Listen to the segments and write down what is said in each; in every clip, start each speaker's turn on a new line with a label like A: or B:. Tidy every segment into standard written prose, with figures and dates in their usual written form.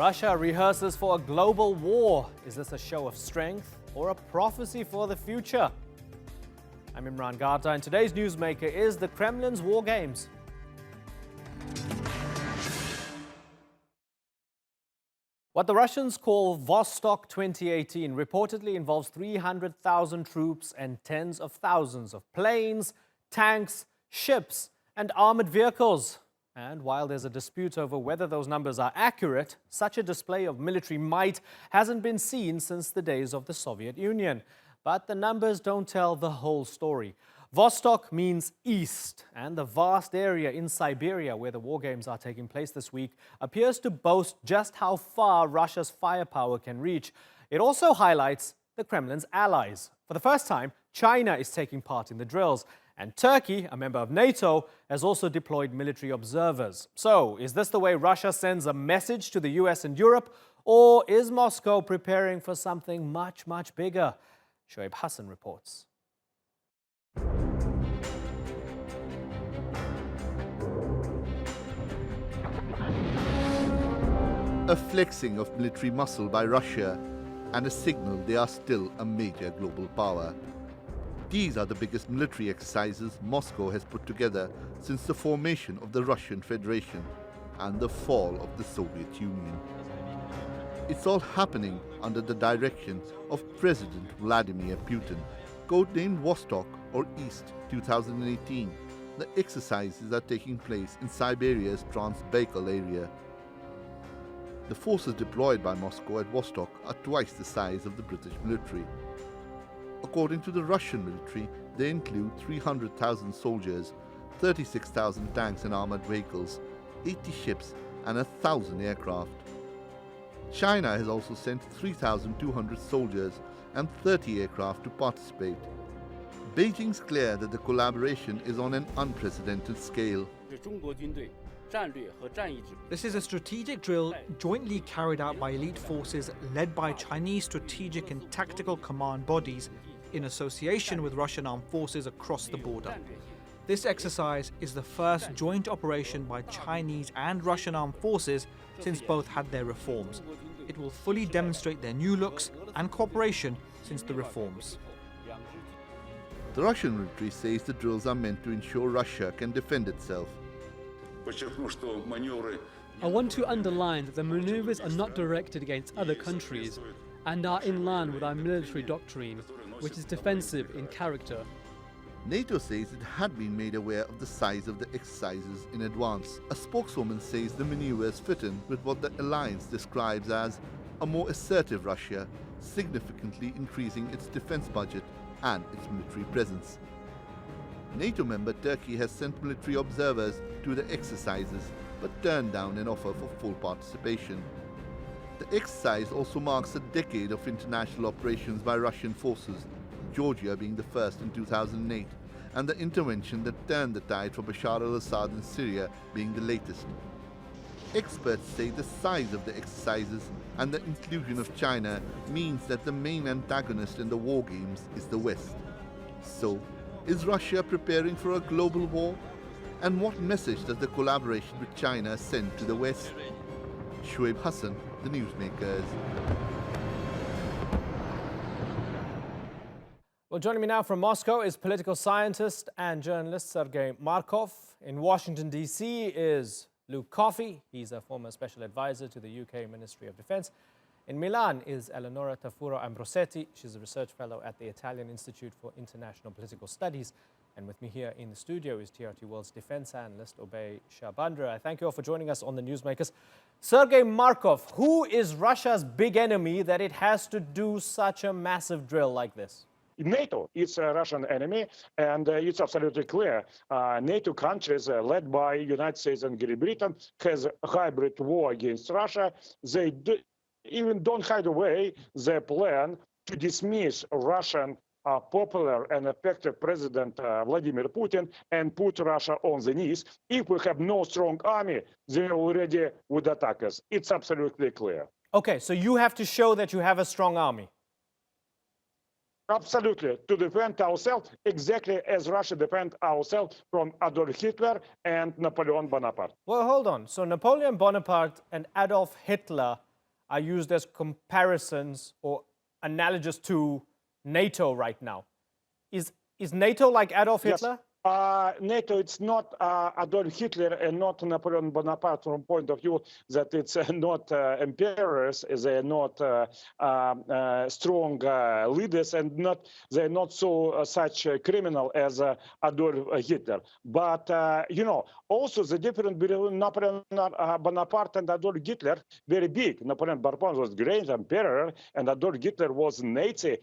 A: Russia rehearses for a global war. Is this a show of strength or a prophecy for the future? I'm Imran Gata, and today's newsmaker is the Kremlin's war games. What the Russians call Vostok 2018 reportedly involves 300,000 troops and tens of thousands of planes, tanks, ships, and armored vehicles. And while there's a dispute over whether those numbers are accurate, such a display of military might hasn't been seen since the days of the Soviet Union. But the numbers don't tell the whole story. Vostok means east, and the vast area in Siberia where the war games are taking place this week appears to boast just how far Russia's firepower can reach. It also highlights the Kremlin's allies. For the first time, China is taking part in the drills. And Turkey, a member of NATO, has also deployed military observers. So, is this the way Russia sends a message to the US and Europe? Or is Moscow preparing for something much, much bigger? Shoaib Hassan reports.
B: A flexing of military muscle by Russia and a signal they are still a major global power. These are the biggest military exercises Moscow has put together since the formation of the Russian Federation and the fall of the Soviet Union. It's all happening under the direction of President Vladimir Putin. Codenamed Vostok or East 2018, the exercises are taking place in Siberia's Trans-Baikal area. The forces deployed by Moscow at Vostok are twice the size of the British military. According to the Russian military, they include 300,000 soldiers, 36,000 tanks and armored vehicles, 80 ships and 1,000 aircraft. China has also sent 3,200 soldiers and 30 aircraft to participate. Beijing's clear that the collaboration is on an unprecedented scale.
C: This is a strategic drill jointly carried out by elite forces led by Chinese strategic and tactical command bodies in association with Russian armed forces across the border. This exercise is the first joint operation by Chinese and Russian armed forces since both had their reforms. It will fully demonstrate their new looks and cooperation since the reforms.
B: The Russian military says the drills are meant to ensure Russia can defend itself.
D: I want to underline that the maneuvers are not directed against other countries and are in line with our military doctrine, which is defensive in character.
B: NATO says it had been made aware of the size of the exercises in advance. A spokeswoman says the maneuvers fit in with what the alliance describes as a more assertive Russia, significantly increasing its defense budget and its military presence. NATO member Turkey has sent military observers to the exercises but turned down an offer for full participation. The exercise also marks a decade of international operations by Russian forces, Georgia being the first in 2008, and the intervention that turned the tide for Bashar al-Assad in Syria being the latest. Experts say the size of the exercises and the inclusion of China means that the main antagonist in the war games is the West. So, is Russia preparing for a global war? And what message does the collaboration with China send to the West? Shoaib Hassan, the Newsmakers.
A: Well, joining me now from Moscow is political scientist and journalist Sergei Markov. In Washington, D.C. is Luke Coffey. He's a former special advisor to the UK Ministry of Defense. In Milan is Eleonora Tafuro Ambrosetti. She's a research fellow at the Italian Institute for International Political Studies. And with me here in the studio is TRT World's defense analyst Obey Shabandra. I thank you all for joining us on the Newsmakers. Sergei Markov, who is Russia's big enemy that it has to do such a massive drill like this?
E: NATO is a Russian enemy, and it's absolutely clear. NATO countries, led by United States and Great Britain, has a hybrid war against Russia. They even don't hide away their plan to dismiss Russian popular and effective President Vladimir Putin and put Russia on the knees. If we have no strong army, they already would attack us. It's absolutely clear.
A: Okay, so you have to show that you have a strong army.
E: Absolutely, to defend ourselves exactly as Russia defend ourselves from Adolf Hitler and Napoleon Bonaparte.
A: Well, hold on. So Napoleon Bonaparte and Adolf Hitler are used as comparisons or analogous to NATO right now. Is NATO like Adolf Hitler?
E: NATO, it's not Adolf Hitler and not Napoleon Bonaparte from point of view that it's not emperors, they're not strong leaders, and they're not so such a criminal as Adolf Hitler. But also the difference between Napoleon Bonaparte and Adolf Hitler very big. Napoleon Bonaparte was great emperor, and Adolf Hitler was Nazi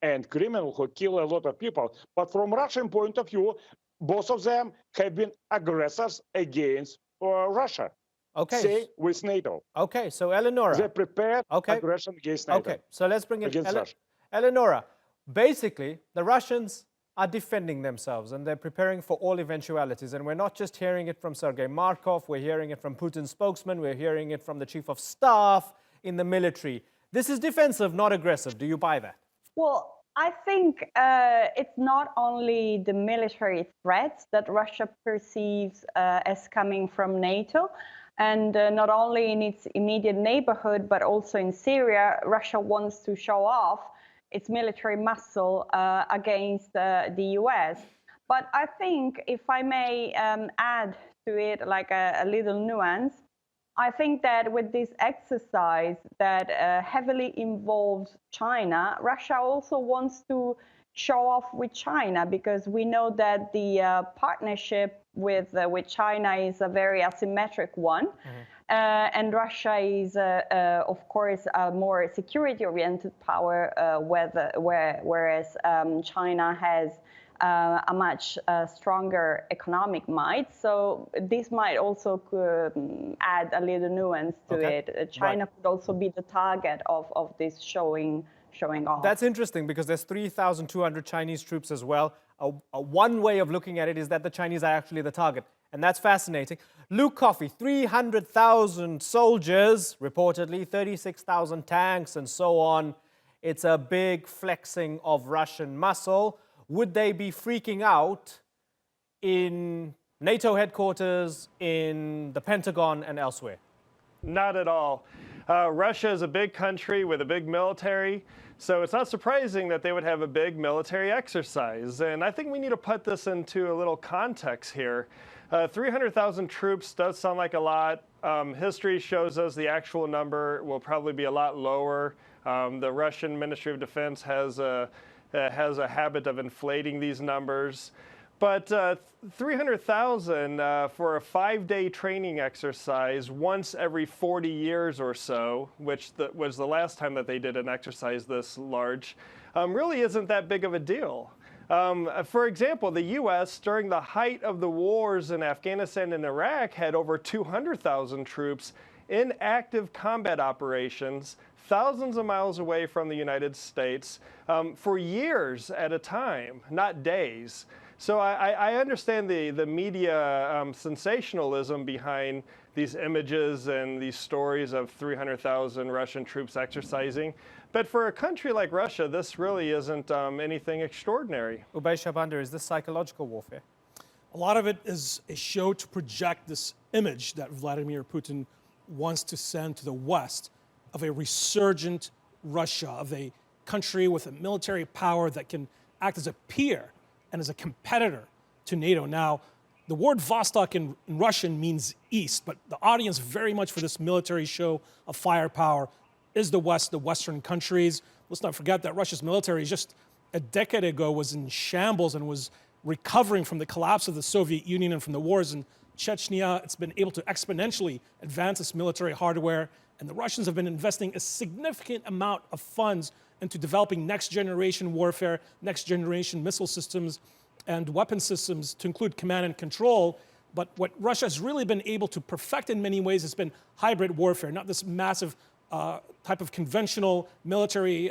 E: and criminal who kill a lot of people. But from Russian point of view, both of them have been aggressors against Russia.
A: Okay.
E: Say with NATO.
A: Okay, so Eleonora.
E: They prepared aggression against NATO.
A: Okay, so let's bring in
E: Russia.
A: Eleonora. Basically, the Russians are defending themselves and they're preparing for all eventualities. And we're not just hearing it from Sergei Markov, we're hearing it from Putin's spokesman, we're hearing it from the chief of staff in the military. This is defensive, not aggressive. Do you buy that?
F: Well, I think it's not only the military threats that Russia perceives as coming from NATO, and not only in its immediate neighborhood, but also in Syria. Russia wants to show off its military muscle against the US. But I think, if I may add to it like a little nuance, I think that with this exercise that heavily involves China, Russia also wants to show off with China, because we know that the partnership with China is a very asymmetric one. And Russia is, of course, a more security-oriented power, whereas China has a much stronger economic might. So this might also add a little nuance to it. China could also be the target of this showing off.
A: That's interesting, because there's 3,200 Chinese troops as well. One way of looking at it is that the Chinese are actually the target. And that's fascinating. Luke Coffey, 300,000 soldiers, reportedly 36,000 tanks and so on. It's a big flexing of Russian muscle. Would they be freaking out in NATO headquarters, in the Pentagon and elsewhere?
G: Not at all. Russia is a big country with a big military, so it's not surprising that they would have a big military exercise. And I think we need to put this into a little context here. 300,000 troops does sound like a lot. History shows us the actual number will probably be a lot lower. The Russian Ministry of Defense has a habit of inflating these numbers. But 300,000 for a 5-day training exercise once every 40 years or so, which was the last time that they did an exercise this large, really isn't that big of a deal. For example, the U.S., during the height of the wars in Afghanistan and Iraq, had over 200,000 troops in active combat operations thousands of miles away from the United States for years at a time, not days. So I understand the media sensationalism behind these images and these stories of 300,000 Russian troops exercising. But for a country like Russia, this really isn't anything extraordinary.
A: Ubay Shabander, is this psychological warfare?
H: A lot of it is a show to project this image that Vladimir Putin wants to send to the West of a resurgent Russia, of a country with a military power that can act as a peer and as a competitor to NATO. Now, the word Vostok in Russian means east, but the audience very much for this military show of firepower is the West, the Western countries. Let's not forget that Russia's military just a decade ago was in shambles and was recovering from the collapse of the Soviet Union and from the wars in Chechnya. It's been able to exponentially advance its military hardware, and the Russians have been investing a significant amount of funds into developing next-generation warfare, next-generation missile systems, and weapon systems to include command and control. But what Russia has really been able to perfect in many ways has been hybrid warfare, not this massive type of conventional military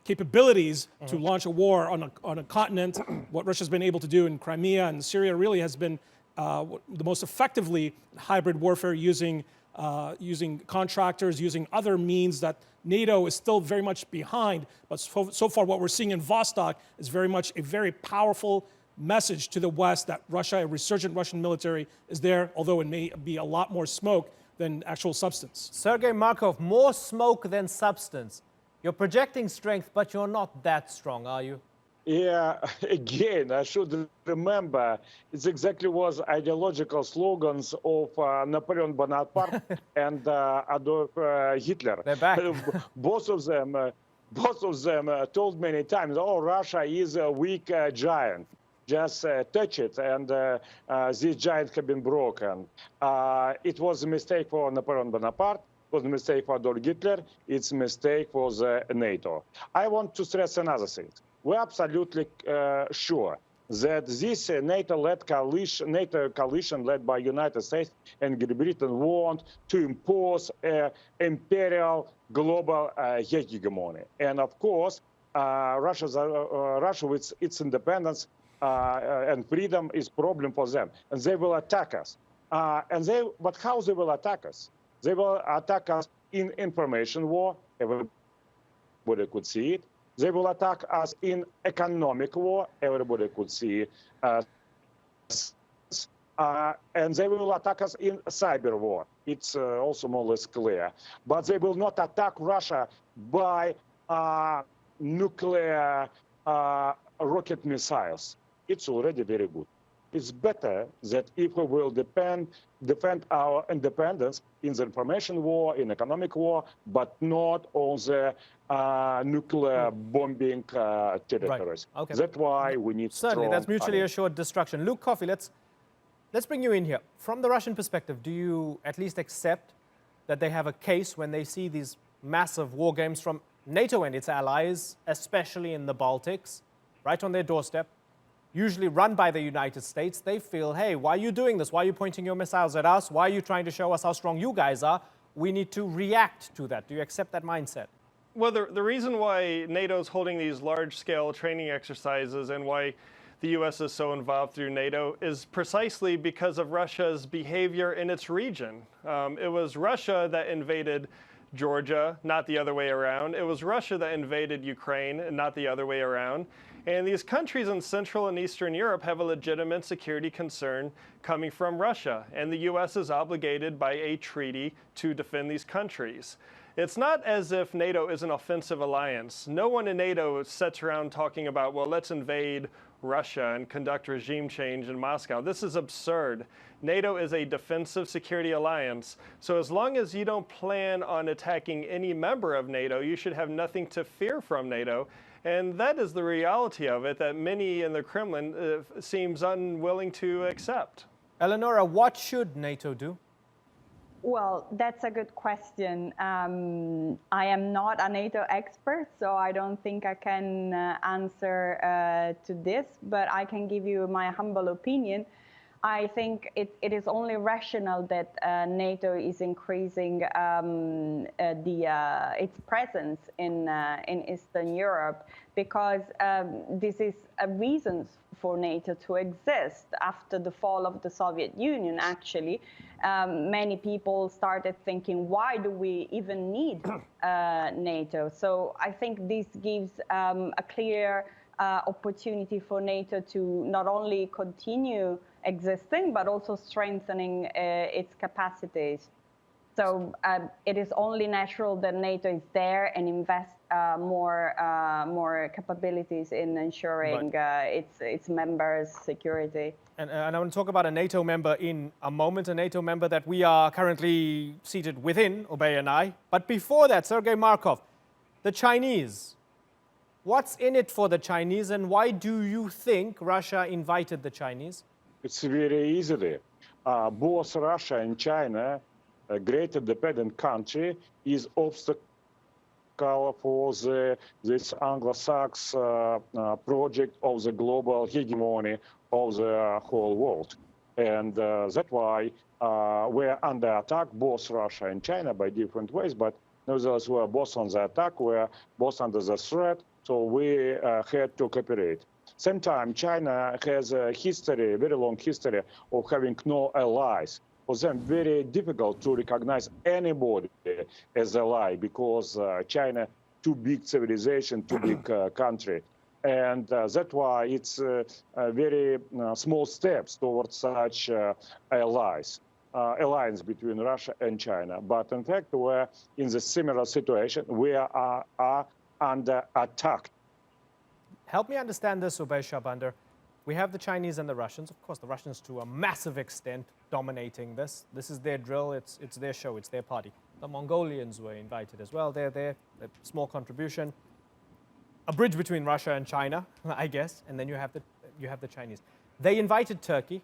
H: capabilities to launch a war on a continent. What Russia's been able to do in Crimea and Syria really has been the most effectively hybrid warfare, using contractors, using other means that NATO is still very much behind. But so far what we're seeing in Vostok is very much a very powerful message to the West that Russia, a resurgent Russian military, is there, although it may be a lot more smoke than actual substance.
A: Sergei Markov, more smoke than substance. You're projecting strength, but you're not that strong, are you?
E: Yeah, again, I should remember it's exactly was ideological slogans of Napoleon Bonaparte and Adolf Hitler.
A: They're back.
E: Both of them told many times, "Oh, Russia is a weak giant. Just touch it, and this giant have been broken." It was a mistake for Napoleon Bonaparte. It was a mistake for Adolf Hitler. It's a mistake for the NATO. I want to stress another thing. We're absolutely sure that this NATO-led coalition led by United States and Great Britain want to impose imperial global hegemony. And of course, Russia with its independence and freedom is problem for them, and they will attack us. But how they will attack us? They will attack us in information war. Everybody could see it. They will attack us in economic war. Everybody could see, and they will attack us in cyber war. It's also more or less clear. But they will not attack Russia by nuclear rocket missiles. It's already very good. It's better that if we will defend our independence in the information war, in economic war, but not on the nuclear bombing territories.
A: Right. Okay.
E: That's why we need
A: Certainly, that's mutually
E: army.
A: assured destruction. Luke Coffey, let's bring you in here. From the Russian perspective, do you at least accept that they have a case when they see these massive war games from NATO and its allies, especially in the Baltics, right on their doorstep, usually run by the United States? They feel, hey, why are you doing this? Why are you pointing your missiles at us? Why are you trying to show us how strong you guys are? We need to react to that. Do you accept that mindset?
G: Well, the reason why NATO is holding these large-scale training exercises and why the U.S. is so involved through NATO is precisely because of Russia's behavior in its region. It was Russia that invaded Georgia, not the other way around. It was Russia that invaded Ukraine, and not the other way around. And these countries in Central and Eastern Europe have a legitimate security concern coming from Russia, and the U.S. is obligated by a treaty to defend these countries. It's not as if NATO is an offensive alliance. No one in NATO sits around talking about, well, let's invade Russia and conduct regime change in Moscow. This is absurd. NATO is a defensive security alliance, so as long as you don't plan on attacking any member of NATO, you should have nothing to fear from NATO. And that is the reality of it that many in the Kremlin seems unwilling to accept.
A: Eleonora, what should NATO do?
F: Well, that's a good question. I am not a NATO expert, so I don't think I can answer to this, but I can give you my humble opinion. I think it is only rational that NATO is increasing its presence in Eastern Europe, because this is a reason for NATO to exist. After the fall of the Soviet Union, actually, many people started thinking, why do we even need NATO? So I think this gives a clear opportunity for NATO to not only continue existing, but also strengthening its capacities. So it is only natural that NATO is there and invests more capabilities in ensuring its members' security.
A: And I want to talk about a NATO member in a moment, a NATO member that we are currently seated within, Obey and I. But before that, Sergei Markov, the Chinese. What's in it for the Chinese, and why do you think Russia invited the Chinese?
E: It's very easily. Both Russia and China, a great independent country, is obstacle for this Anglo-Saxon project of the global hegemony of the whole world. And that's why we're under attack, both Russia and China, by different ways, but nevertheless, we're both on the attack, we're both under the threat, so we had to cooperate. Same time, China has a history, a very long history of having no allies. For them, very difficult to recognize anybody as ally, because China, too big civilization, too big country. And that's why it's very small steps towards such allies. alliance between Russia and China. But in fact, we're in the similar situation. We are under attack.
A: Help me understand this, Ubay Shabander. We have the Chinese and the Russians. Of course, the Russians to a massive extent dominating this. This is their drill. It's their show. It's their party. The Mongolians were invited as well. They're there. A small contribution. A bridge between Russia and China, I guess. And then you have the Chinese. They invited Turkey,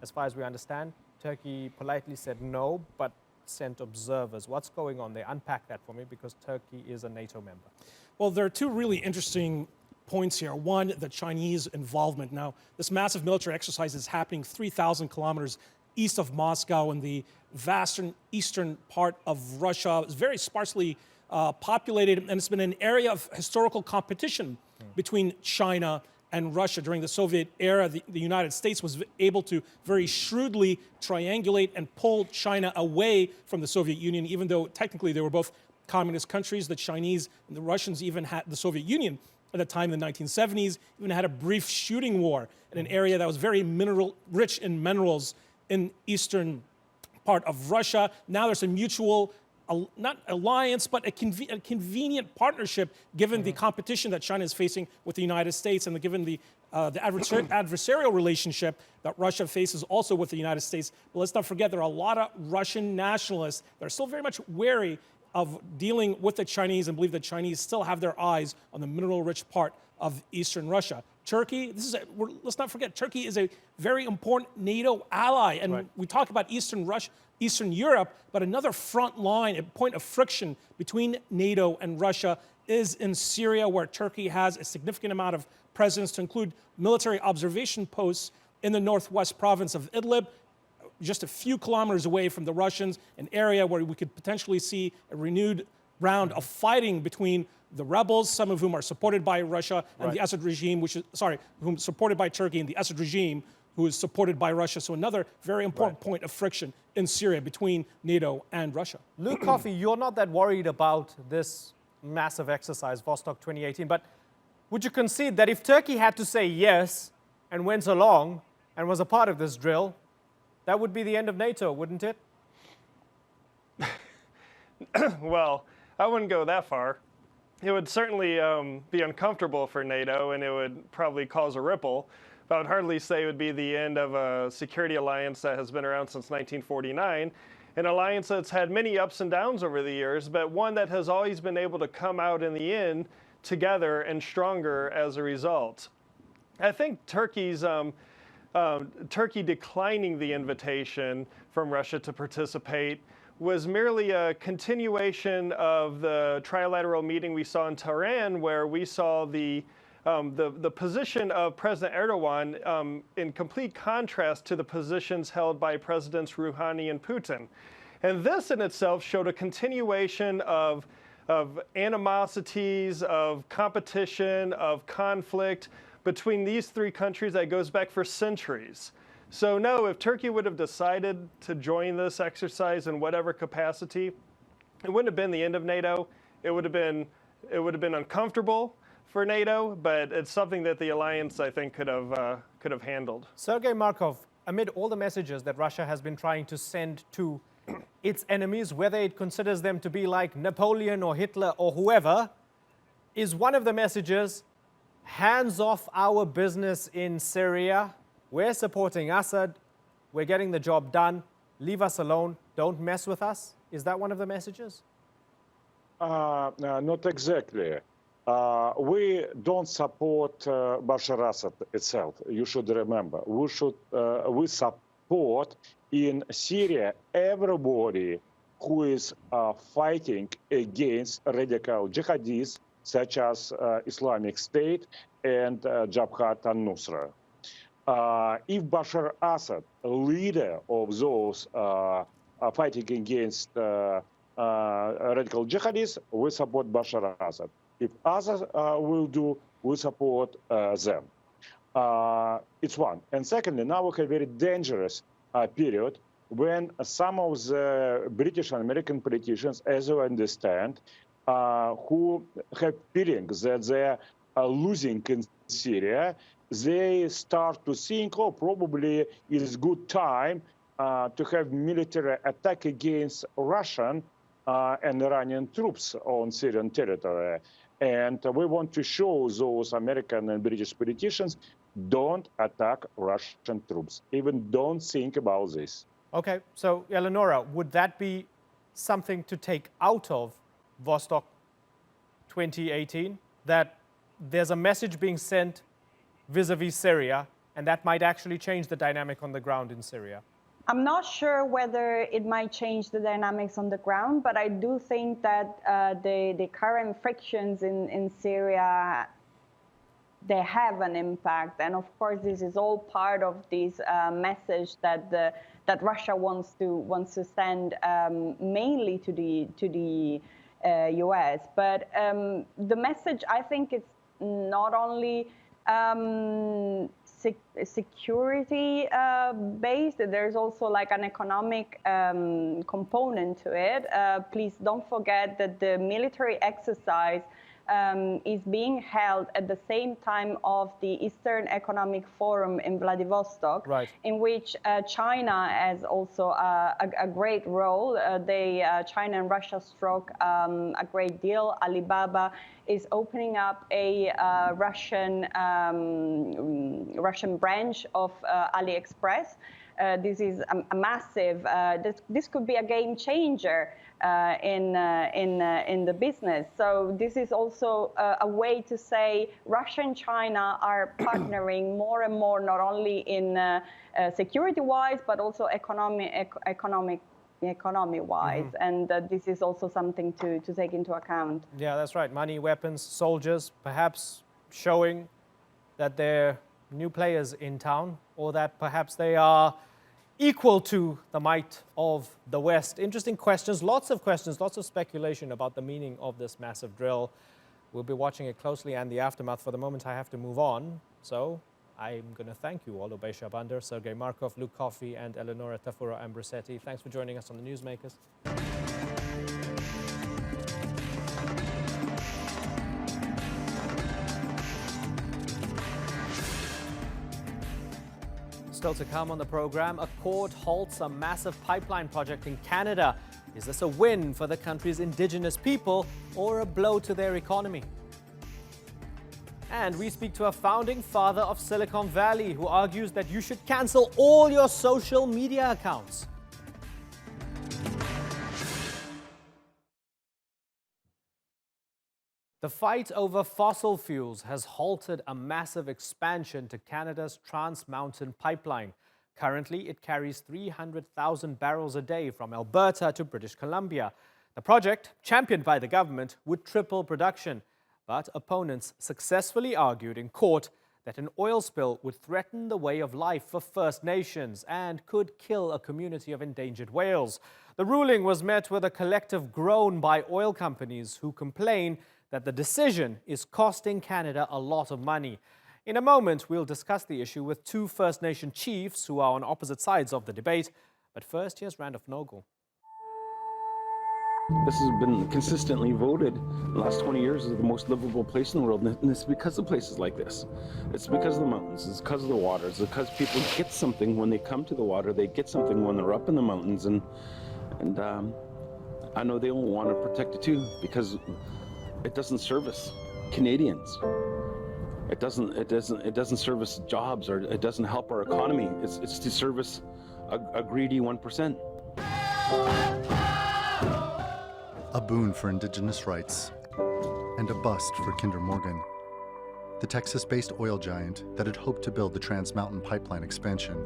A: as far as we understand. Turkey politely said no, but sent observers. What's going on there? Unpack that for me, because Turkey is a NATO member.
H: Well, there are two really interesting points here. One, the Chinese involvement. Now, this massive military exercise is happening 3,000 kilometers east of Moscow in the vast eastern part of Russia. It's very sparsely populated, and it's been an area of historical competition between China and Russia. During the Soviet era, the United States was able to very shrewdly triangulate and pull China away from the Soviet Union, even though technically they were both communist countries. The Chinese and the Russians even had the Soviet Union at the time in the 1970s, even had a brief shooting war in an area that was very rich in minerals in eastern part of Russia. Now there's a mutual, not alliance, but a convenient partnership given the competition that China is facing with the United States and given the adversarial relationship that Russia faces also with the United States. But let's not forget there are a lot of Russian nationalists that are still very much wary of dealing with the Chinese and believe the Chinese still have their eyes on the mineral-rich part of eastern Russia. Turkey, let's not forget, Turkey is a very important NATO ally, and we talk about Eastern Russia, Eastern Europe, but another front line, a point of friction between NATO and Russia is in Syria, where Turkey has a significant amount of presence, to include military observation posts in the northwest province of Idlib, just a few kilometers away from the Russians, an area where we could potentially see a renewed round of fighting between the rebels, some of whom are supported by Russia, and the Assad regime, whom supported by Turkey, and the Assad regime, who is supported by Russia. So another very important point of friction in Syria between NATO and Russia.
A: Luke Coffey, you're not that worried about this massive exercise, Vostok 2018, but would you concede that if Turkey had to say yes and went along and was a part of this drill, that would be the end of NATO, wouldn't it?
G: Well, I wouldn't go that far. It would certainly be uncomfortable for NATO, and it would probably cause a ripple. But I would hardly say it would be the end of a security alliance that has been around since 1949, an alliance that's had many ups and downs over the years, but one that has always been able to come out in the end together and stronger as a result. I think Turkey declining the invitation from Russia to participate was merely a continuation of the trilateral meeting we saw in Tehran, where we saw the position of President Erdogan in complete contrast to the positions held by Presidents Rouhani and Putin. And this in itself showed a continuation of animosities, of competition, of conflict between these three countries that goes back for centuries. So no, if Turkey would have decided to join this exercise in whatever capacity, it wouldn't have been the end of NATO. It would have been uncomfortable for NATO, but it's something that the alliance, I think, could have handled.
A: Sergei Markov, amid all the messages that Russia has been trying to send to its enemies, whether it considers them to be like Napoleon or Hitler or whoever, is one of the messages, hands off our business in Syria. We're supporting Assad. We're getting the job done. Leave us alone. Don't mess with us. Is that one of the messages?
E: Not exactly. We don't support Bashar Assad itself. You should remember. We support in Syria everybody who is fighting against radical jihadists such as Islamic State and Jabhat al-Nusra. If Bashar Assad, leader of those fighting against radical jihadists, we support Bashar Assad. If others will do, we support them. It's one. And secondly, now we have a very dangerous period when some of the British and American politicians, as you understand, who have feelings that they are losing in Syria, they start to think, oh, probably it is good time to have military attack against Russian and Iranian troops on Syrian territory. And we want to show those American and British politicians, don't attack Russian troops. Even don't think about this.
A: Okay, so Eleonora, would that be something to take out of Vostok 2018? That there's a message being sent vis-a-vis Syria, and that might actually change the dynamic on the ground in Syria?
F: I'm not sure whether it might change the dynamics on the ground, but I do think that the current frictions in Syria, they have an impact. And of course, this is all part of this message that that Russia wants to send mainly to the US. But the message, I think, it's not only security based. There's also like an economic component to it. Please don't forget that the military exercise is being held at the same time of the Eastern Economic Forum in Vladivostok,
A: right,
F: in which China has also a great role. China and Russia struck a great deal. Alibaba is opening up a Russian branch of AliExpress. This is a massive. This could be a game changer in the business. So this is also a way to say Russia and China are partnering more and more, not only in security-wise, but also economy-wise, and this is also something to take into account.
A: Yeah, that's right. Money, weapons, soldiers, perhaps showing that they're new players in town, or that perhaps they are equal to the might of the West. Interesting questions, lots of speculation about the meaning of this massive drill. We'll be watching it closely and the aftermath. For the moment, I have to move on. So I'm going to thank you all, Obey Shabander, Sergei Markov, Luke Coffey, and Eleonora Tafura-Ambrosetti. Thanks for joining us on the Newsmakers. Still to come on the program, a court halts a massive pipeline project in Canada. Is this a win for the country's Indigenous people or a blow to their economy? And we speak to a founding father of Silicon Valley who argues that you should cancel all your social media accounts. The fight over fossil fuels has halted a massive expansion to Canada's Trans Mountain pipeline. Currently, it carries 300,000 barrels a day from Alberta to British Columbia. The project, championed by the government, would triple production. But opponents successfully argued in court that an oil spill would threaten the way of life for First Nations and could kill a community of endangered whales. The ruling was met with a collective groan by oil companies who complain that the decision is costing Canada a lot of money. In a moment, we'll discuss the issue with two First Nation chiefs who are on opposite sides of the debate. But first, here's Randolph Nogel.
I: This has been consistently voted the last 20 years as the most livable place in the world, and it's because of places like this. It's because of the mountains, it's because of the water, it's because people get something when they come to the water, they get something when they're up in the mountains, and I know they will want to protect it too, because it doesn't service Canadians. It doesn't service jobs, or it doesn't help our economy. It's to service a greedy 1%.
J: A boon for Indigenous rights, and a bust for Kinder Morgan, the Texas-based oil giant that had hoped to build the Trans Mountain pipeline expansion.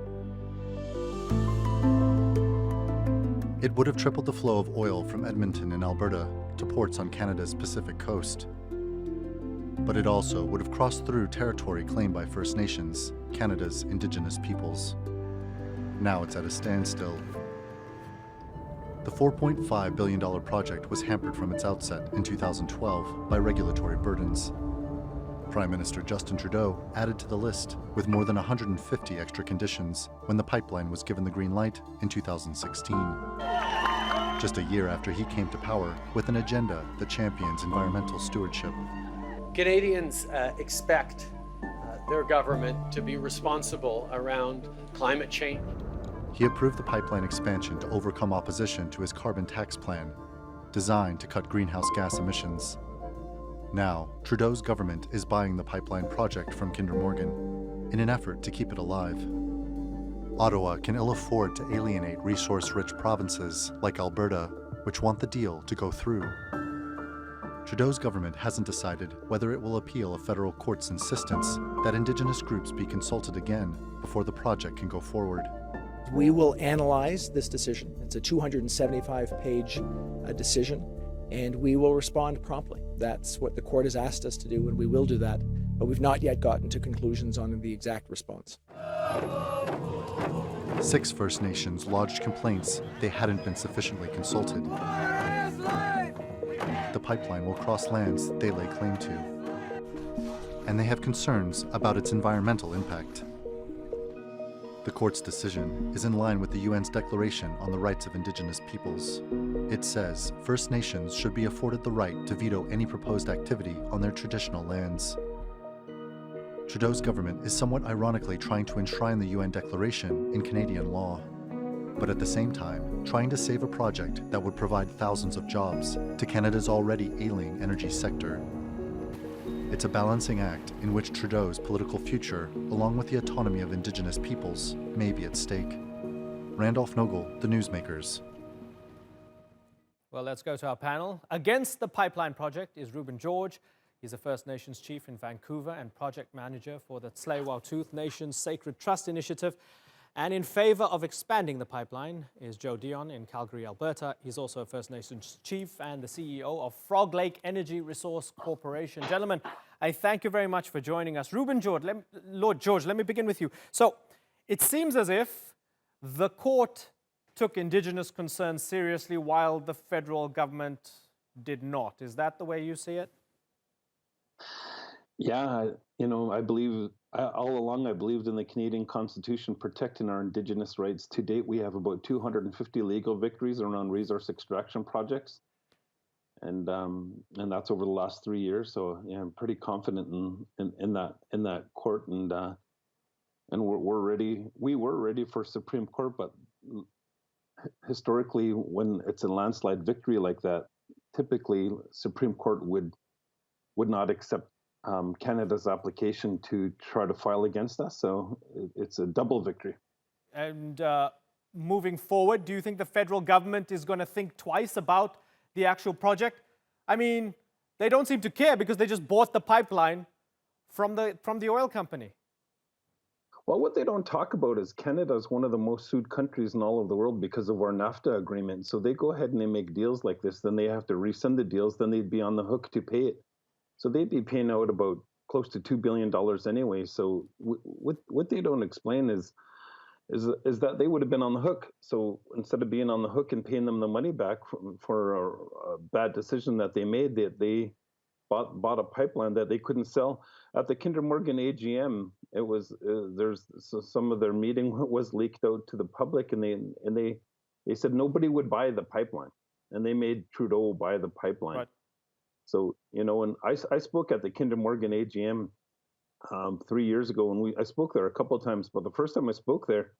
J: It would have tripled the flow of oil from Edmonton in Alberta to ports on Canada's Pacific coast. But it also would have crossed through territory claimed by First Nations, Canada's Indigenous peoples. Now it's at a standstill. The $4.5 billion project was hampered from its outset in 2012 by regulatory burdens. Prime Minister Justin Trudeau added to the list with more than 150 extra conditions when the pipeline was given the green light in 2016. Just a year after he came to power with an agenda that champions environmental stewardship.
K: Canadians expect their government to be responsible around climate change,
J: He approved the pipeline expansion to overcome opposition to his carbon tax plan, designed to cut greenhouse gas emissions. Now, Trudeau's government is buying the pipeline project from Kinder Morgan in an effort to keep it alive. Ottawa can ill afford to alienate resource-rich provinces like Alberta, which want the deal to go through. Trudeau's government hasn't decided whether it will appeal a federal court's insistence that Indigenous groups be consulted again before the project can go forward.
L: We will analyze this decision. It's a 275-page decision, and we will respond promptly. That's what the court has asked us to do, and we will do that, but we've not yet gotten to conclusions on the exact response.
J: 6 First Nations lodged complaints they hadn't been sufficiently consulted. The pipeline will cross lands they lay claim to, and they have concerns about its environmental impact. The court's decision is in line with the UN's Declaration on the Rights of Indigenous Peoples. It says First Nations should be afforded the right to veto any proposed activity on their traditional lands. Trudeau's government is somewhat ironically trying to enshrine the UN Declaration in Canadian law, but at the same time trying to save a project that would provide thousands of jobs to Canada's already ailing energy sector. It's a balancing act in which Trudeau's political future, along with the autonomy of Indigenous peoples, may be at stake. Randolph Nogle, The Newsmakers.
A: Well, let's go to our panel. Against the pipeline project is Ruben George. He's a First Nations chief in Vancouver and project manager for the Tsleil-Waututh Nation's Sacred Trust Initiative. And in favor of expanding the pipeline is Joe Dion in Calgary, Alberta. He's also a First Nations chief and the CEO of Frog Lake Energy Resource Corporation. Gentlemen, I thank you very much for joining us. Ruben George, Lord George, let me begin with you. So it seems as if the court took Indigenous concerns seriously while the federal government did not. Is that the way you see it?
I: Yeah, I believe all along I believed in the Canadian Constitution protecting our Indigenous rights. To date, we have about 250 legal victories around resource extraction projects, and that's over the last 3 years. So yeah, I'm pretty confident in that court, and we're ready. We were ready for Supreme Court, but historically, when it's a landslide victory like that, typically Supreme Court would not accept Canada's application to try to file against us. So it's a double victory.
A: And moving forward, do you think the federal government is going to think twice about the actual project? I mean, they don't seem to care because they just bought the pipeline from the oil company.
I: Well, what they don't talk about is Canada is one of the most sued countries in all of the world because of our NAFTA agreement. So they go ahead and they make deals like this, then they have to rescind the deals, then they'd be on the hook to pay it. So they'd be paying out about close to $2 billion anyway. So what they don't explain is that they would have been on the hook. So instead of being on the hook and paying them the money back for a bad decision that they made, they bought a pipeline that they couldn't sell. At the Kinder Morgan AGM, it was some of their meeting was leaked out to the public, and they said nobody would buy the pipeline, and they made Trudeau buy the pipeline. Right. So, and I spoke at the Kinder Morgan AGM 3 years ago, and I spoke there a couple of times, but the first time I spoke there,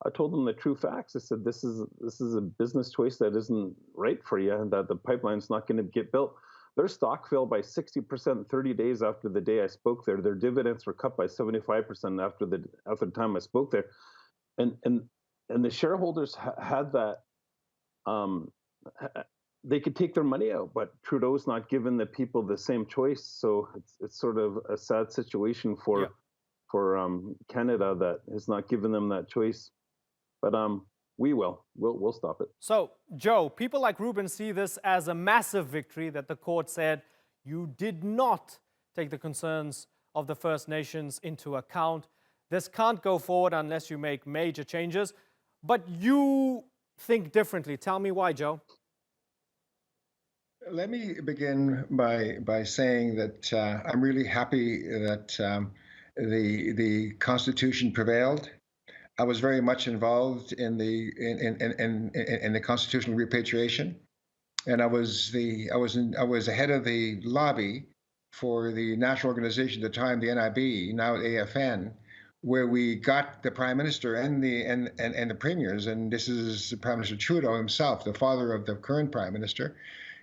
I: I told them the true facts. I said, this is a business choice that isn't right for you, and that the pipeline's not going to get built. Their stock fell by 60% 30 days after the day I spoke there. Their dividends were cut by 75% after the time I spoke there. And the shareholders had that, they could take their money out, but Trudeau's not giving the people the same choice. So it's sort of a sad situation for Canada that has not given them that choice. But we'll stop it.
A: So, Joe, people like Ruben see this as a massive victory that the court said you did not take the concerns of the First Nations into account. This can't go forward unless you make major changes. But you think differently. Tell me why, Joe.
M: Let me begin by saying that I'm really happy that the Constitution prevailed. I was very much involved in the constitutional repatriation, and I was ahead of the lobby for the national organization at the time, the NIB, now AFN, where we got the prime minister and the premiers, and this is Prime Minister Trudeau himself, the father of the current prime minister,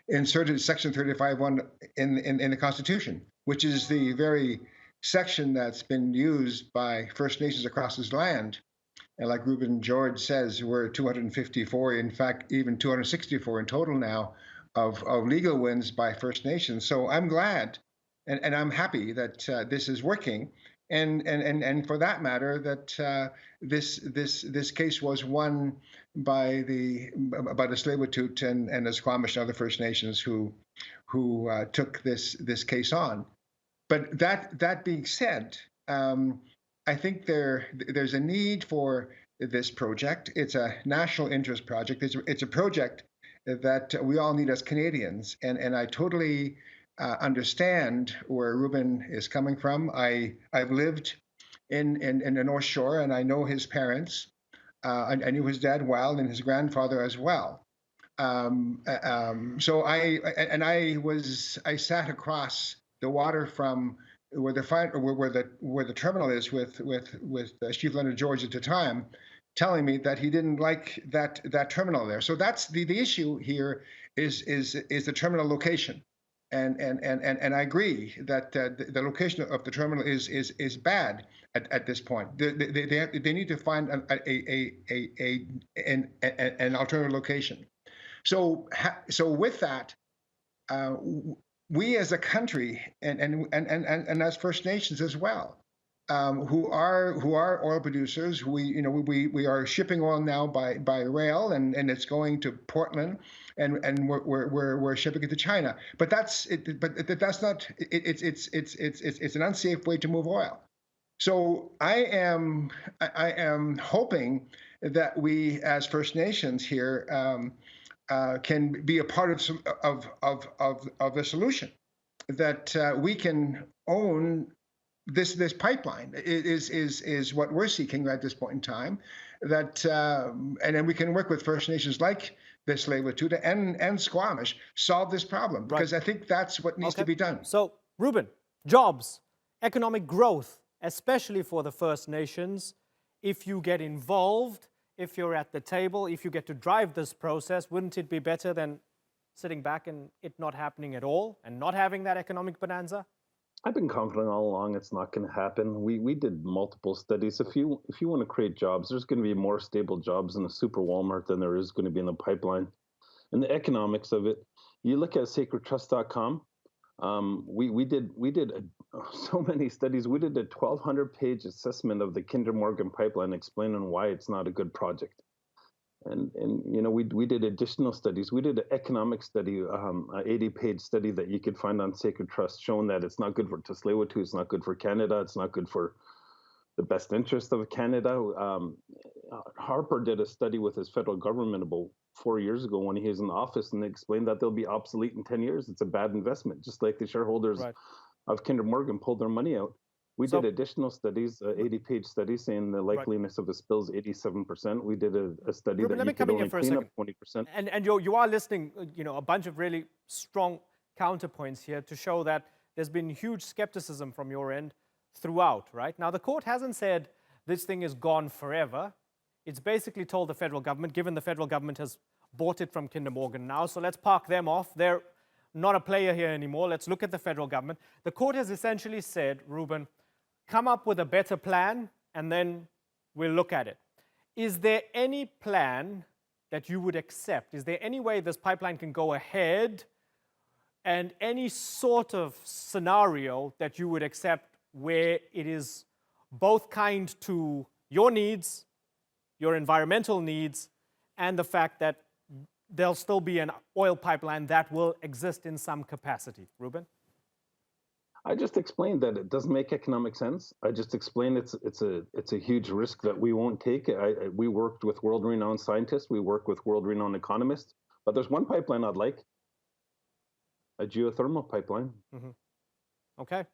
M: inserted Section 35(1) in the Constitution, which is the very section that's been used by First Nations across this land. And like Ruben George says, we're 254, in fact, even 264 in total now of legal wins by First Nations. So I'm glad and I'm happy that this is working. And for that matter, that this case was won by the Tsleil-Waututh and the Squamish and other First Nations who took this case on. But that being said, I think there's a need for this project. It's a national interest project. It's a project that we all need as Canadians, and I totally understand where Ruben is coming from. I've lived in the North Shore, and I know his parents. I knew his dad well, and his grandfather as well. So I sat across the water from where the terminal is with Chief Leonard George at the time, telling me that he didn't like that terminal there. So that's the issue here is the terminal location. And I agree that the location of the terminal is bad at this point. They need to find an alternative location. So with that, we as a country and as First Nations as well, who are oil producers, we are shipping oil now by rail, and it's going to Portland, and we're shipping it to China. But that's not. It's an unsafe way to move oil. So I am hoping that we as First Nations here can be a part of the solution, that we can own this pipeline is what we're seeking at this point in time. That and then we can work with First Nations like the Tsleil-Waututh and Squamish solve this problem, because I think that's what needs to be done.
A: So, Ruben, jobs, economic growth, especially for the First Nations, if you get involved, if you're at the table, if you get to drive this process, wouldn't it be better than sitting back and it not happening at all and not having that economic bonanza?
I: I've been confident all along it's not going to happen. We did multiple studies. If you want to create jobs, there's going to be more stable jobs in a super Walmart than there is going to be in the pipeline. And the economics of it, you look at sacredtrust.com. We did so many studies. We did a 1,200-page assessment of the Kinder Morgan pipeline, explaining why it's not a good project. And we did additional studies. We did an economic study, an 80-page study that you could find on Sacred Trust, showing that it's not good for Tsleil-Waututh, it's not good for Canada, it's not good for the best interest of Canada. Harper did a study with his federal government about 4 years ago when he was in office, and they explained that they'll be obsolete in 10 years. It's a bad investment, just like the shareholders of Kinder Morgan pulled their money out. We did additional studies, 80-page studies, saying the likeliness of a spill is 87%. We did a study
A: Ruben,
I: that you could only clean up 20%.
A: And you are listing, a bunch of really strong counterpoints here to show that there's been huge skepticism from your end throughout, right? Now, the court hasn't said this thing is gone forever. It's basically told the federal government, given the federal government has bought it from Kinder Morgan now, so let's park them off. They're not a player here anymore. Let's look at the federal government. The court has essentially said, Ruben, come up with a better plan, and then we'll look at it. Is there any plan that you would accept? Is there any way this pipeline can go ahead, and any sort of scenario that you would accept where it is both kind to your needs, your environmental needs, and the fact that there'll still be an oil pipeline that will exist in some capacity? Ruben?
I: I just explained that it doesn't make economic sense. I just explained it's a huge risk that we won't take. We worked with world-renowned scientists. We work with world-renowned economists. But there's one pipeline I'd like, a geothermal pipeline.
A: Mm-hmm. Okay.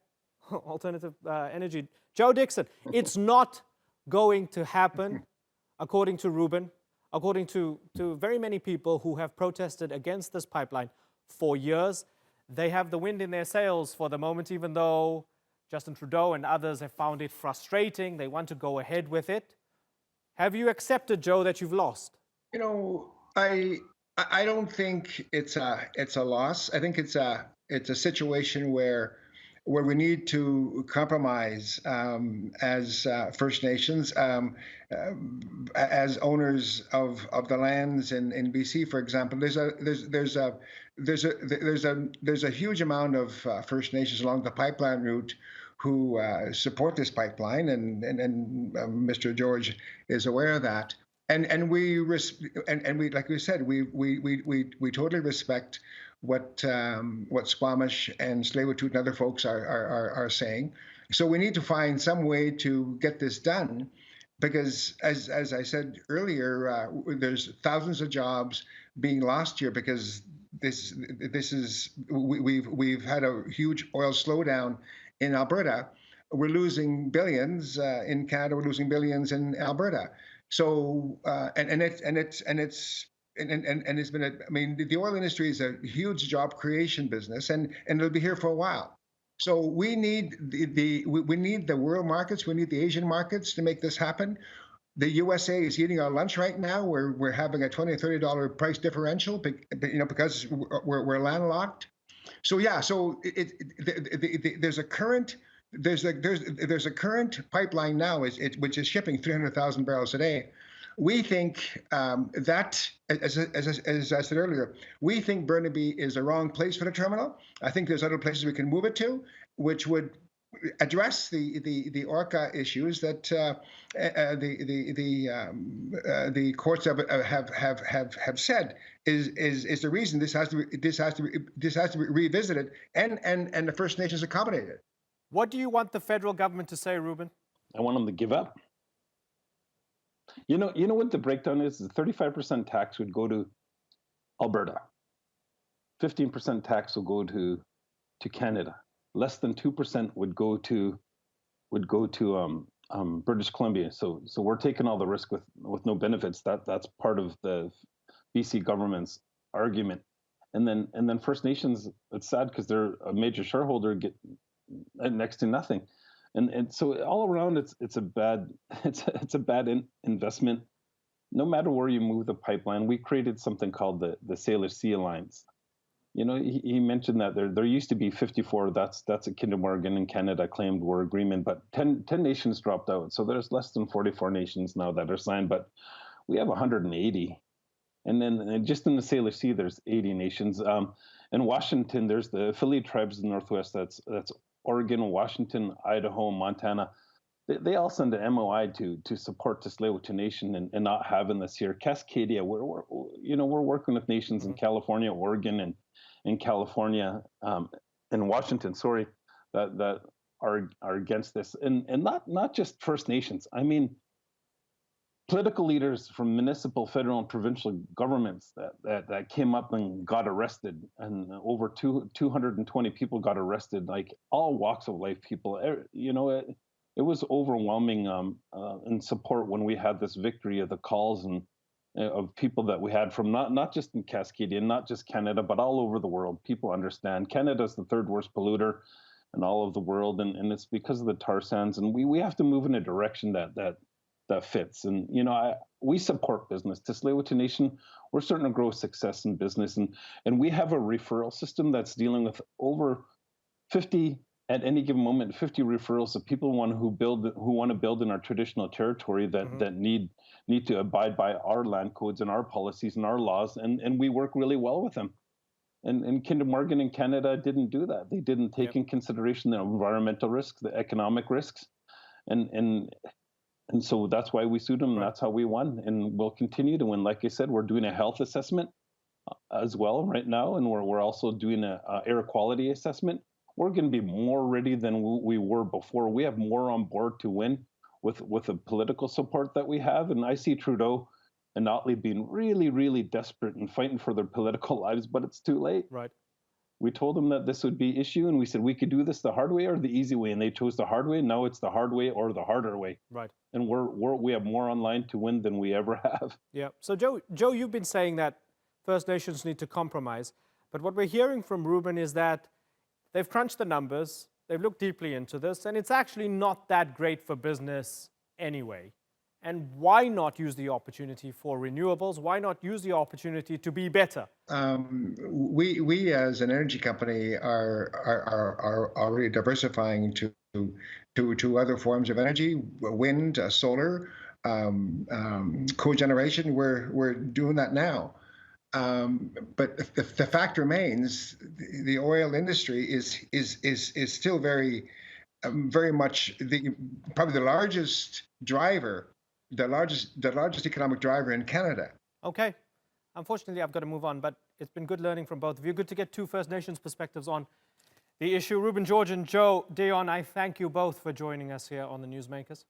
A: Alternative energy. Joe Dixon, it's not going to happen, according to Ruben, according to very many people who have protested against this pipeline for years. They have the wind in their sails for the moment, even though Justin Trudeau and others have found it frustrating. They want to go ahead with it. Have you accepted, Joe, that you've lost?
M: You know, I don't think it's a loss. I think it's a situation where we need to compromise as First Nations, as owners of the lands in BC, for example. There's a huge amount of First Nations along the pipeline route who support this pipeline, and Mr. George is aware of that. And we like we said, we totally respect what Squamish and Tsleil-Waututh and other folks are saying. So we need to find some way to get this done, because as I said earlier, there's thousands of jobs being lost here because we've had a huge oil slowdown in Alberta. We're losing billions in Canada. We're losing billions in Alberta. So it's been the oil industry is a huge job creation business, and it'll be here for a while. So we need we need the world markets, we need the Asian markets to make this happen. The USA is eating our lunch right now. We're having a $20 or $30 price differential, because we're landlocked. So yeah, so there's a current. There's a current pipeline now, which is shipping 300,000 barrels a day. We think that, as I said earlier, we think Burnaby is the wrong place for the terminal. I think there's other places we can move it to, which would address the Orca issues that the courts have said is the reason this has to be revisited, and the First Nations accommodated.
A: What do you want the federal government to say, Ruben?
I: I want them to give up. You know what the breakdown is? The 35% tax would go to Alberta. 15% tax will go to Canada. Less than 2% would go to British Columbia. So we're taking all the risk with no benefits. That's part of the BC government's argument. And then First Nations, it's sad because they're a major shareholder, get next to nothing, and so all around it's a bad investment. No matter where you move the pipeline, we created something called the Salish Sea Alliance. He mentioned that there used to be 54. That's a Kinder Morgan in Canada claimed war agreement, but 10 nations dropped out. So there's less than 44 nations now that are signed, but we have 180. And then just in the Salish Sea, there's 80 nations. In Washington, there's the affiliate tribes in the Northwest. That's Oregon, Washington, Idaho, Montana. They all send an MOI to support the Tsleil-Waututh Nation and not having this here. Cascadia, we're working with nations in California, Oregon, and California, and Washington. Sorry, that are against this, and not just First Nations. I mean, political leaders from municipal, federal, and provincial governments that came up and got arrested, and over 220 people got arrested, like all walks of life people. It was overwhelming in support when we had this victory of the calls and of people that we had from not just in Cascadia, not just Canada, but all over the world. People understand Canada's the third worst polluter in all of the world, and it's because of the tar sands, and we have to move in a direction that fits. And we support business. To Tsleil-Waututh Nation, we're starting to grow success in business, and we have a referral system that's dealing with over 50 at any given moment, 50 referrals of people who want to build in our traditional territory that need to abide by our land codes and our policies and our laws, and we work really well with them. And Kinder Morgan in Canada didn't do that. They didn't take in consideration the environmental risks, the economic risks, and so that's why we sued them, and that's how we won, and we'll continue to win. Like I said, we're doing a health assessment as well right now, and we're also doing a air quality assessment. We're going to be more ready than we were before. We have more on board to win with the political support that we have, and I see Trudeau and Notley being really, really desperate and fighting for their political lives, but it's too late.
A: Right.
I: We told them that this would be issue, and we said we could do this the hard way or the easy way, and they chose the hard way. Now it's the hard way or the harder way.
A: Right.
I: And we have more on line to win than we ever have.
A: Yeah. So Joe, you've been saying that First Nations need to compromise, but what we're hearing from Ruben is that they've crunched the numbers. they've looked deeply into this, and it's actually not that great for business anyway. And why not use the opportunity for renewables? Why not use the opportunity to be better?
M: We as an energy company are already diversifying to other forms of energy, wind, solar, cogeneration. We're doing that now. But the fact remains, the oil industry is still very much probably the largest driver, the largest economic driver in Canada.
A: Okay. Unfortunately, I've got to move on, but it's been good learning from both of you. Good to get two First Nations perspectives on the issue. Ruben George and Joe Dion, I thank you both for joining us here on the Newsmakers.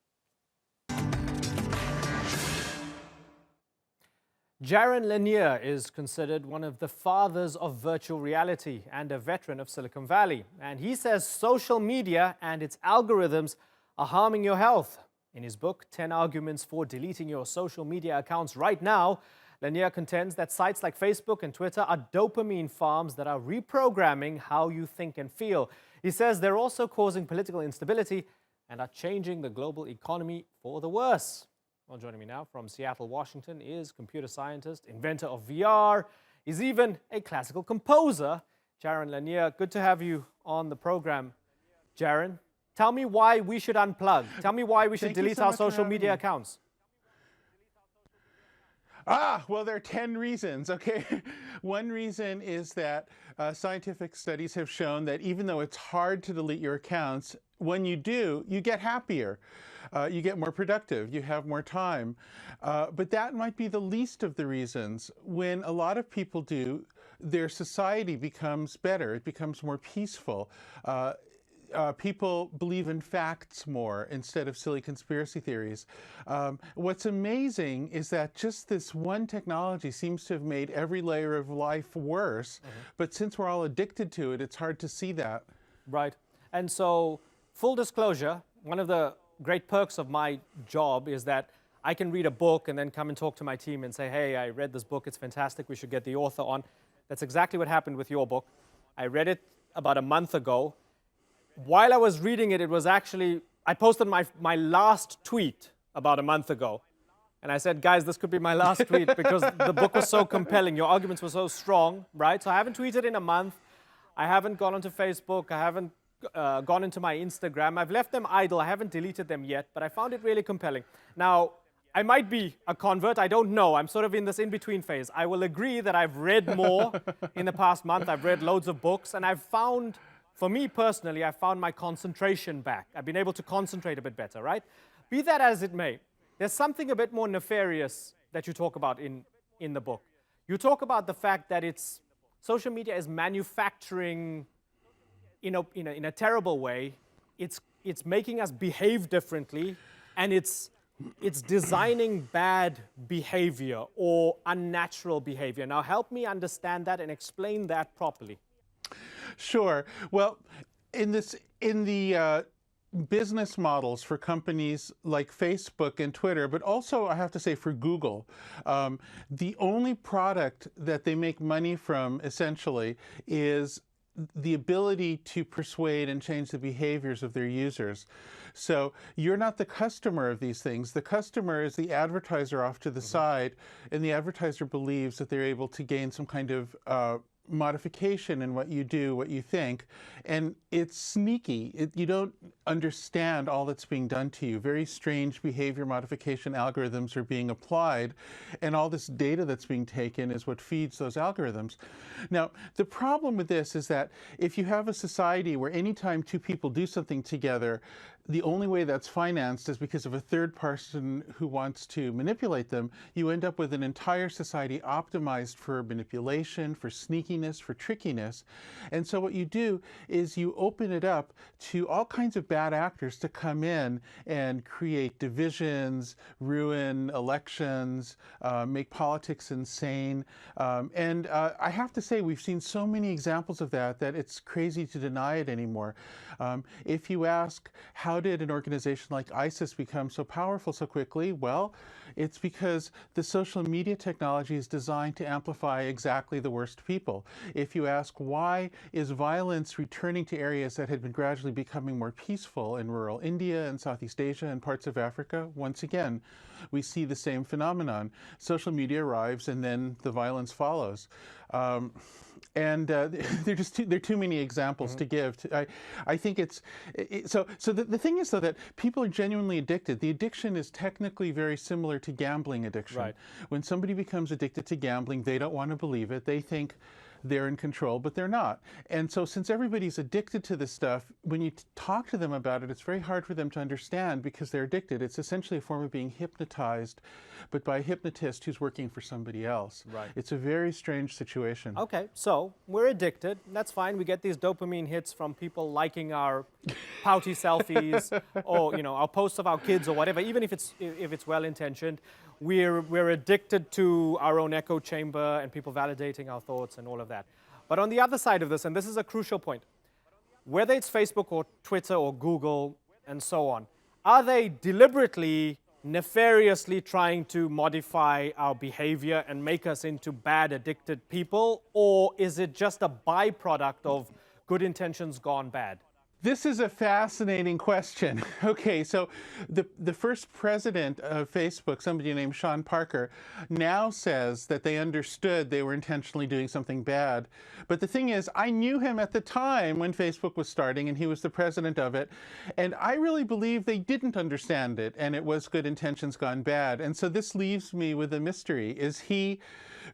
A: Jaron Lanier is considered one of the fathers of virtual reality and a veteran of Silicon Valley. And he says social media and its algorithms are harming your health. In his book, 10 Arguments for Deleting Your Social Media Accounts Right Now, Lanier contends that sites like Facebook and Twitter are dopamine farms that are reprogramming how you think and feel. He says they're also causing political instability and are changing the global economy for the worse. Well, joining me now from Seattle, Washington is computer scientist, inventor of VR. He's even a classical composer, Jaron Lanier. Good to have you on the program, Jaron. Tell me why we should unplug. Tell me why we should delete our social media accounts.
N: Well, there are 10 reasons, okay? One reason is that scientific studies have shown that even though it's hard to delete your accounts, when you do, you get happier. You get more productive, you have more time. But that might be the least of the reasons. When a lot of people do, their society becomes better, it becomes more peaceful. People believe in facts more instead of silly conspiracy theories. What's amazing is that just this one technology seems to have made every layer of life worse. But since we're all addicted to it, it's hard to see that.
A: Right. And so, full disclosure, one of the great perks of my job is that I can read a book and then come and talk to my team and say, hey, I read this book, it's fantastic, we should get the author on. That's exactly what happened with your book. I read it about a month ago. While I was reading it, it was actually, I posted my last tweet about a month ago. And I said, guys, this could be my last tweet because the book was so compelling. Your arguments were so strong, right? So I haven't tweeted in a month. I haven't gone onto Facebook. I haven't gone into my Instagram. I've left them idle. I haven't deleted them yet, but I found it really compelling. Now, I might be a convert. I don't know. I'm sort of in this in-between phase. I will agree that I've read more in the past month. I've read loads of books, and I've found, for me personally, I found my concentration back. I've been able to concentrate a bit better, right? Be that as it may, there's something a bit more nefarious that you talk about in the book. You talk about the fact that social media is manufacturing in a terrible way. It's making us behave differently, and it's designing bad behavior or unnatural behavior. Now, help me understand that and explain that properly.
N: Sure. Well, in the business models for companies like Facebook and Twitter, but also I have to say for Google, the only product that they make money from essentially is the ability to persuade and change the behaviors of their users. So you're not the customer of these things. The customer is the advertiser off to the side, and the advertiser believes that they're able to gain some kind of modification in what you do, what you think, and it's sneaky. You don't understand all that's being done to you. Very strange behavior modification algorithms are being applied, and all this data that's being taken is what feeds those algorithms. Now, the problem with this is that if you have a society where anytime two people do something together, the only way that's financed is because of a third person who wants to manipulate them, you end up with an entire society optimized for manipulation, for sneakiness, for trickiness. And so what you do is you open it up to all kinds of bad actors to come in and create divisions, ruin elections, make politics insane. And I have to say, we've seen so many examples of that it's crazy to deny it anymore. If you ask, how how did an organization like ISIS become so powerful so quickly? Well, it's because the social media technology is designed to amplify exactly the worst people. If you ask why is violence returning to areas that had been gradually becoming more peaceful in rural India and Southeast Asia and parts of Africa, once again, we see the same phenomenon. Social media arrives and then the violence follows. There are too many examples to give. I think the thing is, though, that people are genuinely addicted. The addiction is technically very similar to gambling addiction.
A: Right.
N: When somebody becomes addicted to gambling, they don't want to believe it. They think they're in control, but they're not. And so since everybody's addicted to this stuff, when you talk to them about it, it's very hard for them to understand because they're addicted. It's essentially a form of being hypnotized, but by a hypnotist who's working for somebody else.
A: Right.
N: It's a very strange situation.
A: Okay, so we're addicted. That's fine. We get these dopamine hits from people liking our pouty selfies or, you know, our posts of our kids or whatever, even if it's well-intentioned. We're addicted to our own echo chamber and people validating our thoughts and all of that. But on the other side of this, and this is a crucial point, whether it's Facebook or Twitter or Google and so on, are they deliberately, nefariously trying to modify our behavior and make us into bad, addicted people? Or is it just a byproduct of good intentions gone bad?
N: This is a fascinating question. Okay, so the first president of Facebook, somebody named Sean Parker, now says that they understood they were intentionally doing something bad. But the thing is, I knew him at the time when Facebook was starting and he was the president of it. And I really believe they didn't understand it and it was good intentions gone bad. And so this leaves me with a mystery. Is he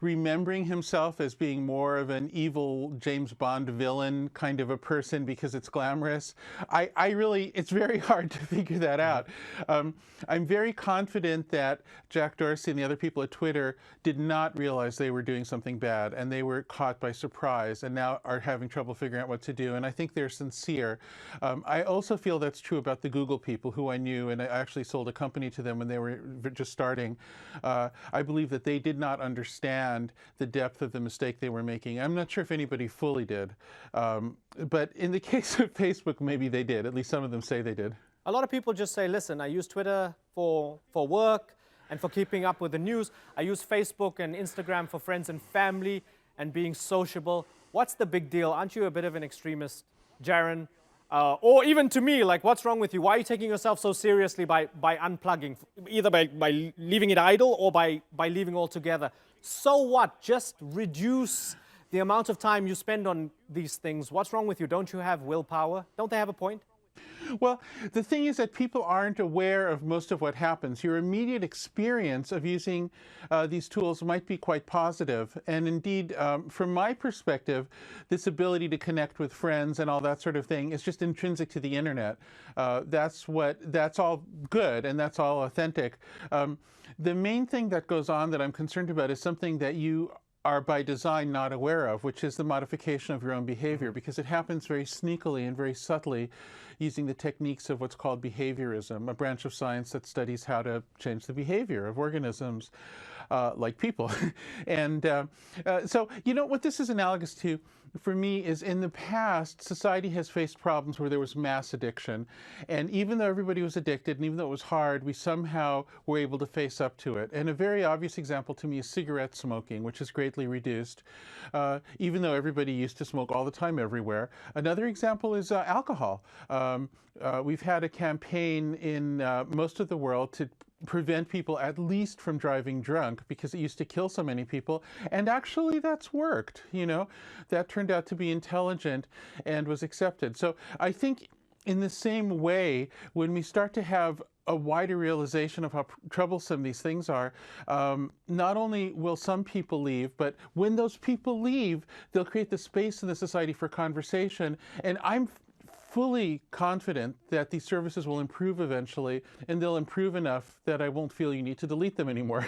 N: remembering himself as being more of an evil James Bond villain kind of a person because it's glamorous? It's very hard to figure that out. I'm very confident that Jack Dorsey and the other people at Twitter did not realize they were doing something bad and they were caught by surprise and now are having trouble figuring out what to do. And I think they're sincere. I also feel that's true about the Google people who I knew, and I actually sold a company to them when they were just starting. I believe that they did not understand the depth of the mistake they were making. I'm not sure if anybody fully did. But in the case of Facebook, maybe they did. At least some of them say they did.
A: A lot of people just say, listen, I use Twitter for work and for keeping up with the news. I use Facebook and Instagram for friends and family and being sociable. What's the big deal? Aren't you a bit of an extremist, Jaron? Or even to me, like, what's wrong with you? Why are you taking yourself so seriously by unplugging, either by leaving it idle or by leaving altogether? So what? Just reduce the amount of time you spend on these things. What's wrong with you? Don't you have willpower? Don't they have a point?
N: Well, the thing is that people aren't aware of most of what happens. Your immediate experience of using these tools might be quite positive. And indeed, from my perspective, this ability to connect with friends and all that sort of thing is just intrinsic to the internet. That's all good and that's all authentic. The main thing that goes on that I'm concerned about is something that you are by design not aware of, which is the modification of your own behavior, because it happens very sneakily and very subtly using the techniques of what's called behaviorism, a branch of science that studies how to change the behavior of organisms like people. And so, you know, what this is analogous to, for me, is in the past, society has faced problems where there was mass addiction. And even though everybody was addicted, and even though it was hard, we somehow were able to face up to it. And a very obvious example to me is cigarette smoking, which is greatly reduced, even though everybody used to smoke all the time everywhere. Another example is alcohol. We've had a campaign in most of the world to prevent people at least from driving drunk because it used to kill so many people. And actually that's worked, you know. That turned out to be intelligent and was accepted. So I think in the same way, when we start to have a wider realization of how troublesome these things are, not only will some people leave, but when those people leave, they'll create the space in the society for conversation. And I'm fully confident that these services will improve eventually, and they'll improve enough that I won't feel you need to delete them anymore.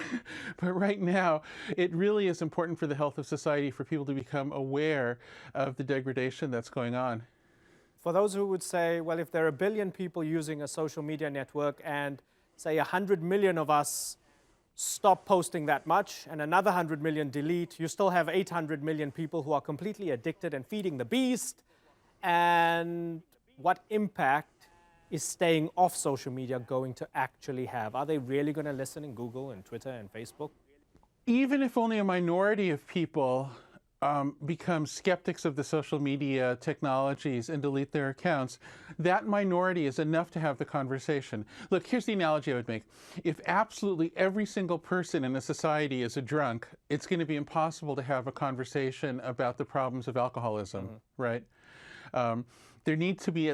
N: But right now, it really is important for the health of society for people to become aware of the degradation that's going on.
A: For those who would say, well, if there are 1 billion people using a social media network and say 100 million of us stop posting that much and another 100 million delete, you still have 800 million people who are completely addicted and feeding the beast. And what impact is staying off social media going to actually have? Are they really going to listen in Google and Twitter and Facebook?
N: Even if only a minority of people become skeptics of the social media technologies and delete their accounts, that minority is enough to have the conversation. Look, here's the analogy I would make. If absolutely every single person in a society is a drunk, it's going to be impossible to have a conversation about the problems of alcoholism, right? There needs to be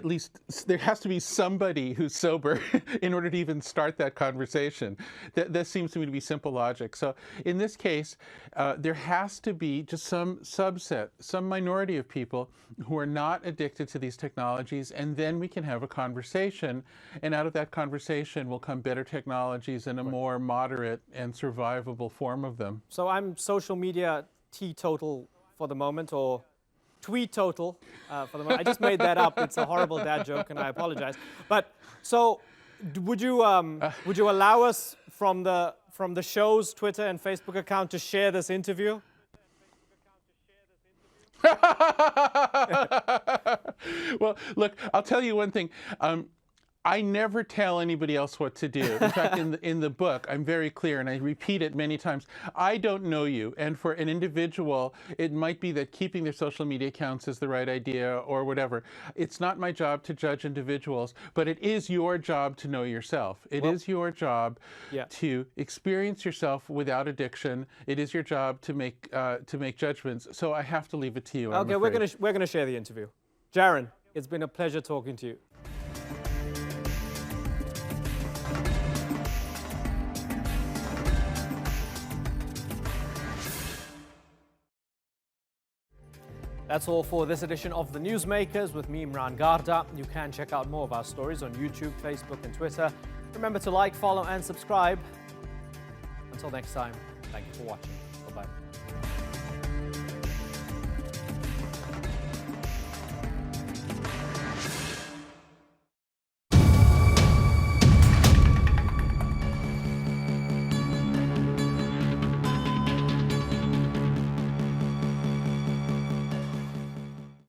N: there has to be somebody who's sober in order to even start that conversation. That seems to me to be simple logic. So in this case, there has to be just some subset, some minority of people who are not addicted to these technologies, and then we can have a conversation, and out of that conversation will come better technologies and a more moderate and survivable form of them.
A: So I'm social media teetotal for the moment, or tweet total for the moment. I just made that up. It's a horrible dad joke, and I apologize. But so, would you allow us from the show's Twitter and Facebook account to share this interview?
N: Well, look, I'll tell you one thing. I never tell anybody else what to do. In fact, in the book, I'm very clear, and I repeat it many times. I don't know you, and for an individual, it might be that keeping their social media accounts is the right idea or whatever. It's not my job to judge individuals, but it is your job to know yourself. It is your job to experience yourself without addiction. It is your job to make judgments. So I have to leave it to you.
A: Okay, we're gonna share the interview. Jaron, it's been a pleasure talking to you. That's all for this edition of the Newsmakers with me, Imran Garda. You can check out more of our stories on YouTube, Facebook, and Twitter. Remember to like, follow, and subscribe. Until next time, thank you for watching.